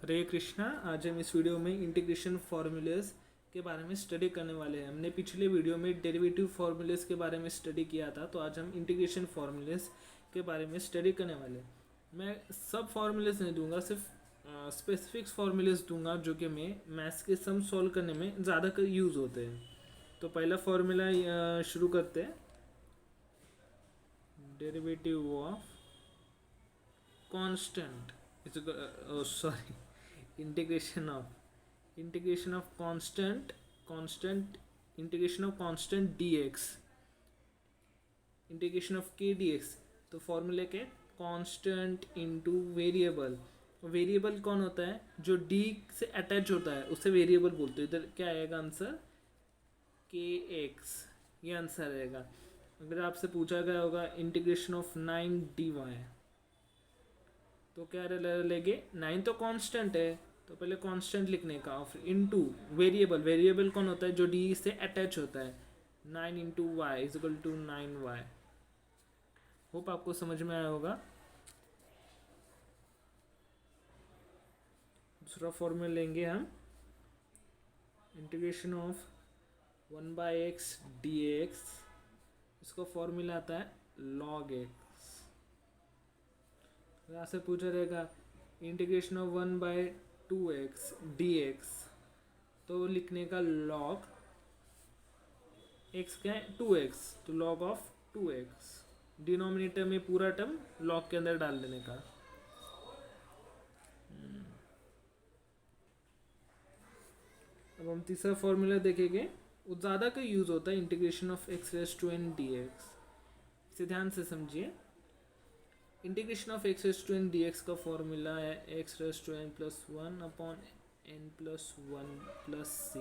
हरे कृष्णा। आज हम इस वीडियो में इंटीग्रेशन फार्मूलेस के बारे में स्टडी करने वाले हैं। हमने पिछले वीडियो में डेरिवेटिव फार्मूलेस के बारे में स्टडी किया था, तो आज हम इंटीग्रेशन फार्मूलेस के बारे में स्टडी करने वाले हैं। मैं सब फार्मूलेस नहीं दूंगा, सिर्फ स्पेसिफिक फार्मूलेस दूंगा जो कि मैं मैथ्स के सम सॉल्व करने में ज़्यादा यूज़ होते हैं। तो पहला फार्मूला शुरू करते हैं। Derivative of constant integration of constant integration of constant dx, integration of k dx। तो फॉर्मूले के कांस्टेंट इनटू वेरिएबल। वेरिएबल कौन होता है? जो d से अटैच होता है उसे वेरिएबल बोलते हैं। इधर क्या आएगा आंसर? kx, ये आंसर आएगा। अगर आपसे पूछा गया होगा इंटीग्रेशन ऑफ 9 dy, तो क्या लेंगे? 9 तो कांस्टेंट है, तो पहले कांस्टेंट लिखने का, और फिर इनटू वेरिएबल। वेरिएबल कौन होता है? जो डी से अटैच होता है। 9 into y is equal to 9y। Hope आपको समझ में आया होगा। दूसरा फॉर्मूला लेंगे हम, इंटीग्रेशन ऑफ 1/x dx। इसका फॉर्मूला आता है log x। यहाँ से पूछा रहेगा इंटीग्रेशन ऑफ 1/2x dx, तो लिखने का log x क्या है? 2x, तो log ऑफ 2x। डिनोमिनेटर में पूरा टर्म log के अंदर डाल देने का। अब हम तीसरा फॉर्मूला देखेंगे, वो ज़्यादा का यूज़ होता है, integration of x raise to n dx। इसे ध्यान से समझिए। Integration of x raise to n dx का फॉर्मूला है x raise to n plus 1 upon n plus 1 plus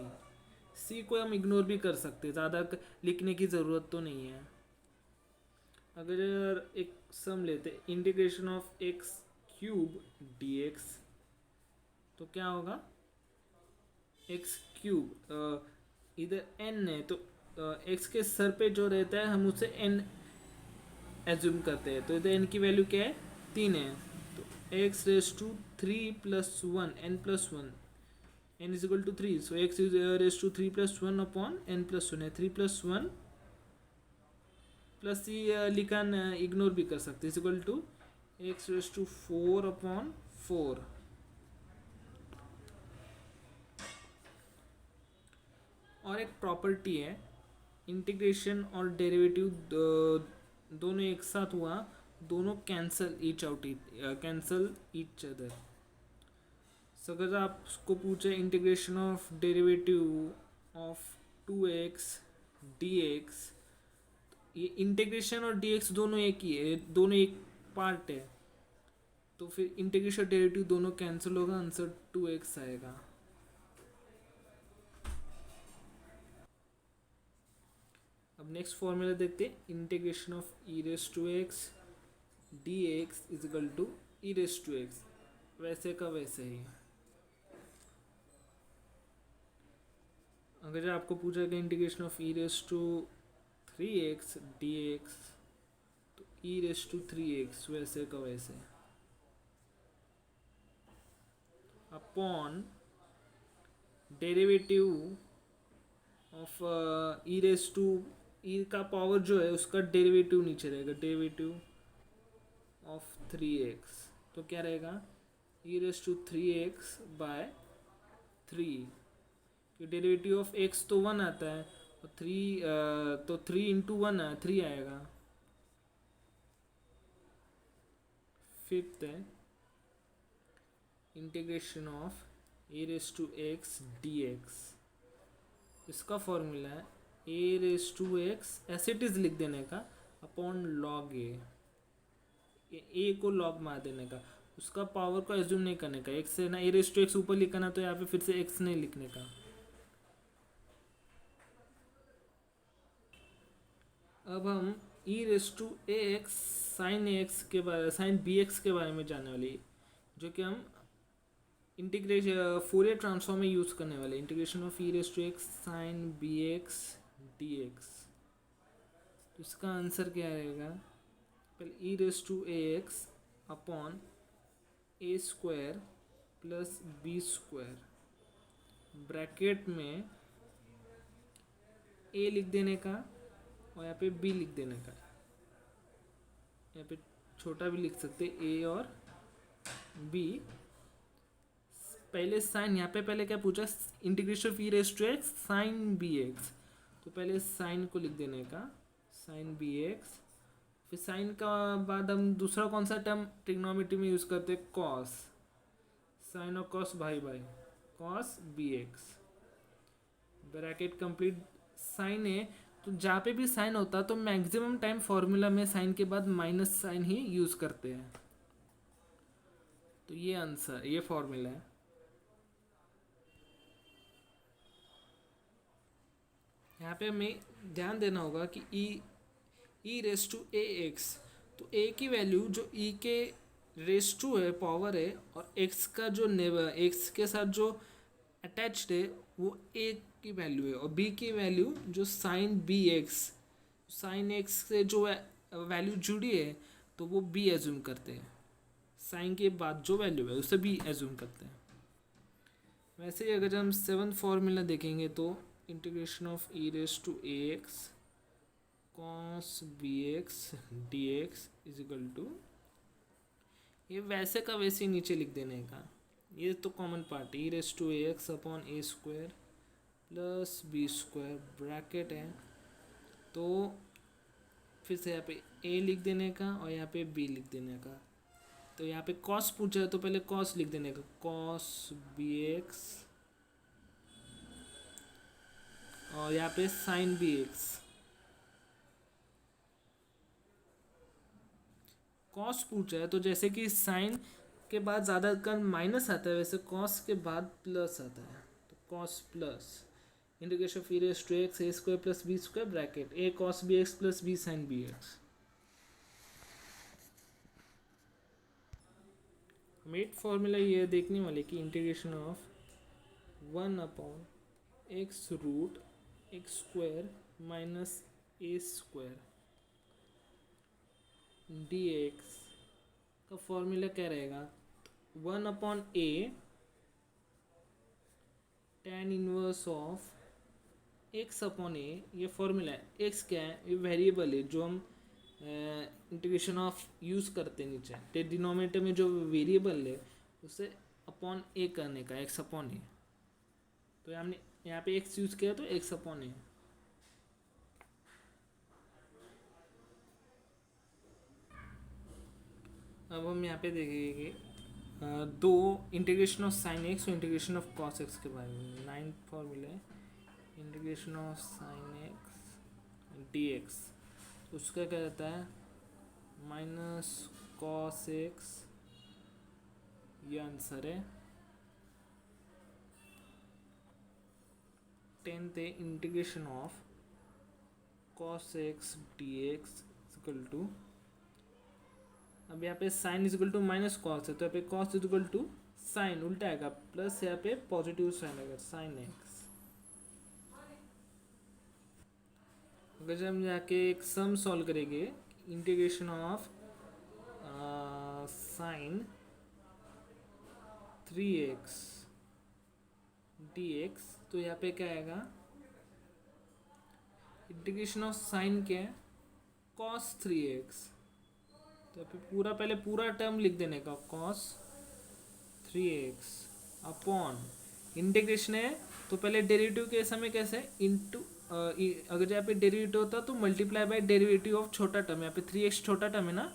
c को हम इग्नोर भी कर सकते, ज़्यादा लिखने की ज़रूरत तो नहीं है। अगर एक सम लेते integration of x cube dx, तो क्या होगा? x क्यूब, इधर n है तो x के सर पे जो रहता है हम उसे n एज्यूम करते हैं। तो इधर n की वैल्यू क्या है? 3 है। तो x raise to 3 plus 1 n plus 1, n is equal to 3, so x is raise to 3 plus 1 upon n plus 1 है। 3 प्लस 1 प्लस c लिखा इग्नोर भी कर सकते, is equal to x raise to 4 upon 4। और एक प्रॉपर्टी है, integration और derivative दोनों एक साथ हुआ, दोनों कैंसल ईच अदर। सो अगर आपको पूछे integration of derivative of 2x dx, ये इंटीग्रेशन और dx दोनों एक ही है, दोनों एक पार्ट है, तो फिर इंटीग्रेशन डेरिवेटिव दोनों कैंसिल होगा, आंसर 2x आएगा। अब नेक्स्ट फॉर्मूला देखते हैं, integration of e raise to x d x is equal to e raise to x, वैसे का वैसे ही। अगर आपको पूछा गया integration of e raise to 3x d x, तो ई रेस टू 3x वैसे का वैसे upon derivative of e raise to, e का पावर जो है उसका डेरिवेटिव नीचे रहेगा, डेरिवेटिव ऑफ 3x, तो क्या रहेगा? E raise to 3x by 3। Derivative of x तो 1 आता है, और 3 तो 3 इंटू 1 है, 3 आएगा। फिफ्थ है integration of a raise to x d x. इसका फॉर्मूला है ए रेस टू एक्स, ऐसे इट इज लिख देने का, अपॉन लॉग ए को लॉग मार देने का, उसका पावर को एज्यूम नहीं करने का। एक्स से ना ए रेस टू एक्स ऊपर लिखना, तो यहाँ पे फिर से एक्स नहीं लिखने का। अब हम e raise to a x sine a x के बारे, साइन बी एक्स के बारे में जानने वाली, जो कि हम इंटीग्रेशन फोरियर ट्रांसफॉर्म में यूज़ करने वाले। Integration of e raise to x sine b x d x, तो इसका आंसर क्या रहेगा? पहले e raise to a x upon a square plus b square bracket में ए लिख देने का और यहाँ पे बी लिख देने का। यहाँ पे छोटा भी लिख सकते ए और बी। पहले साइन, यहाँ पे पहले क्या पूछा, integration of e raise to x sine b x, तो पहले साइन को लिख देने का, साइन बी एक्स। फिर साइन का बाद हम दूसरा कौन सा टर्म ट्रिग्नोमेट्री में यूज़ करते हैं, कॉस, साइन और कॉस भाई भाई, cos b x bracket complete. Sine है तो जहाँ पे भी साइन होता तो मैक्सिमम टाइम फॉर्मूला में साइन के बाद माइनस साइन ही यूज़ करते हैं। तो ये आंसर, ये फॉर्मूला है। यहाँ पे हमें ध्यान देना होगा कि ई रेस टू ए एक्स, तो ए की वैल्यू जो ई के रेस टू है, पावर है, और एक्स का जो एक्स के साथ जो अटैच्ड है वो ए की वैल्यू है, और बी की वैल्यू जो sine b x, sine x से जो वैल्यू जुड़ी है तो वो बी एज्यूम करते हैं, साइन के बाद जो वैल्यू है उसे बी एज्यूम करते हैं। वैसे ही अगर हम 7th फॉर्मूला देखेंगे तो integration of e raise to a x cos b x d x is equal to, ये वैसे का वैसे ही नीचे लिख देने का, ये तो common part, e raise to a x upon a square plus b square bracket है, तो फिर से यहाँ पे ए लिख देने का और यहाँ पे बी लिख देने का। तो यहाँ पे कॉस पूछा है तो पहले कॉस लिख देने का, कॉस बी एक्स, और यहाँ पे साइन बी एक्स, कॉस पूछा है तो जैसे कि साइन के बाद ज़्यादातर माइनस आता है वैसे कॉस के बाद प्लस आता है, तो cos plus integration of e raise to x a square plus b square bracket a cos b x plus b sine b x. मेट फॉर्मूला ये देखने वाले कि integration of 1 upon x root x square minus a square d x का formula क्या रहेगा, 1 upon a tan inverse of x upon a, ये formula है। एक्स क्या है, ये वेरिएबल है जो हम इंटीग्रेशन ऑफ यूज़ करते हैं नीचे, तो डिनोमिनेटर में जो वेरिएबल है उसे अपॉन ए करने का, एक्स अपॉन ए, तो हमने यहाँ पे एक्स यूज़ किया तो एक्स अपॉन ए। अब हम यहाँ पे देखेंगे दो इंटीग्रेशन ऑफ साइन एक्स और इंटीग्रेशन ऑफ कॉस एक्स के बारे में। 9th फॉर्मूला है integration of sine x d x, उसका क्या रहता है माइनस कॉस एक्स, ये आंसर है। 10th है integration of cos x d x equal to, अब यहाँ पे sine is equal to minus cos है तो यहाँ पे cos is equal to sine उल्टा आएगा, प्लस यहाँ पे पॉजिटिव साइन आएगा साइन एक्स। अगर जब हम जाके एक सम सॉल्व करेंगे integration of sign 3x dx, तो यहाँ पे क्या आएगा, इंटीग्रेशन ऑफ साइन क्या है cos 3x, तो यहाँ पे पूरा पहले पूरा टर्म लिख देने का cos 3x अपॉन इंटीग्रेशन है तो पहले डेरिवेटिव के समय कैसे इंटू, अगर यहाँ पे डेरिवेटिव होता तो मल्टीप्लाई बाय डेरिवेटिव ऑफ छोटा टर्म, यहाँ पे 3x छोटा टर्म है ना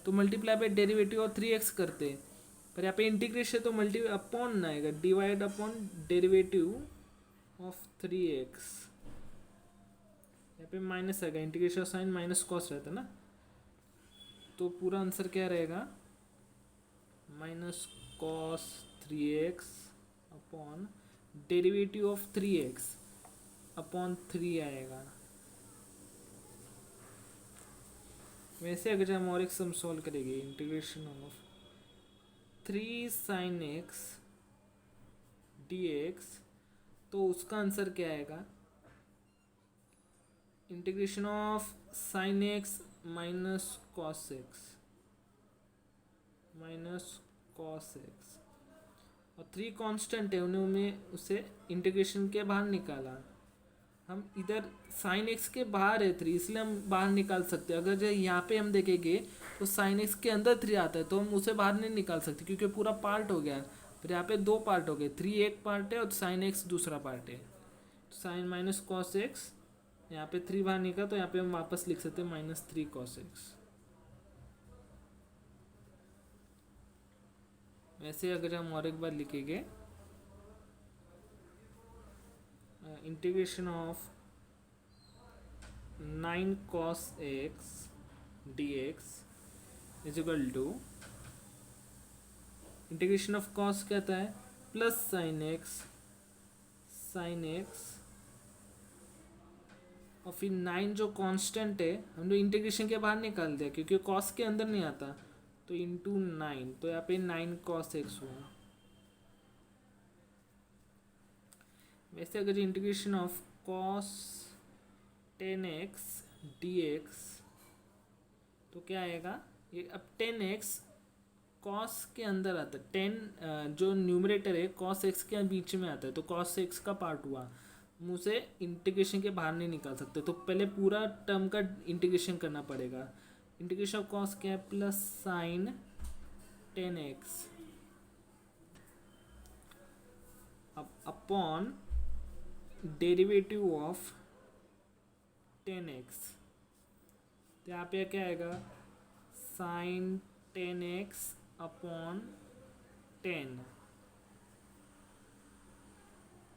तो multiply by derivative of 3x करते हैं, पर यहाँ पे इंटीग्रेशन तो मल्टी अपॉन ना आएगा, divide upon derivative of 3x, यहाँ पे माइनस आएगा, इंटीग्रेशन साइन माइनस कॉस रहता है ना, तो पूरा आंसर क्या रहेगा minus cos 3x upon derivative of 3x upon 3 आएगा। वैसे अगर हम और एक सम सॉल्व करेंगे integration of 3 sin x dx, तो उसका आंसर क्या आएगा integration of sin x minus cos x minus cos x, और 3 कांस्टेंट है, उन्हें उसे इंटीग्रेशन के बाहर निकाला। हम इधर साइन एक्स के बाहर है 3, इसलिए हम बाहर निकाल सकते हैं। अगर जो यहाँ पे हम देखेंगे तो साइन एक्स के अंदर 3 आता है, तो हम उसे बाहर नहीं निकाल सकते क्योंकि पूरा पार्ट हो गया। फिर यहाँ पे 2 पार्ट हो गए, 3 एक पार्ट है और साइन एक्स दूसरा पार्ट है। तो साइन माइनस कॉस एक्स, यहाँ पे 3 बाहर निकला तो यहाँ पे हम वापस लिख सकते हैं -3 कॉस एक्स। वैसे अगर हम और एक बार लिखेंगे, integration of 9 cos x dx is equal to integration of cos क्या आता है प्लस साइन एक्स और फिर 9 जो कांस्टेंट है हम लोग इंटीग्रेशन के बाहर निकाल दिया क्योंकि कॉस के अंदर नहीं आता, तो इंटू 9, तो यहाँ पे 9 cos x हुआ। वैसे अगर integration of cos 10x dx तो क्या आएगा, ये अब 10x cos के अंदर आता है, 10 जो न्यूमरेटर है cos x के बीच में आता है, तो cos x का पार्ट हुआ, हम उसे इंटीग्रेशन के बाहर नहीं निकाल सकते, तो पहले पूरा टर्म का इंटीग्रेशन करना पड़ेगा। इंटीग्रेशन ऑफ cos क्या है प्लस साइन 10x अब अपॉन डेरिवेटिव ऑफ 10x, तो यहाँ पे क्या आएगा साइन 10x अपॉन 10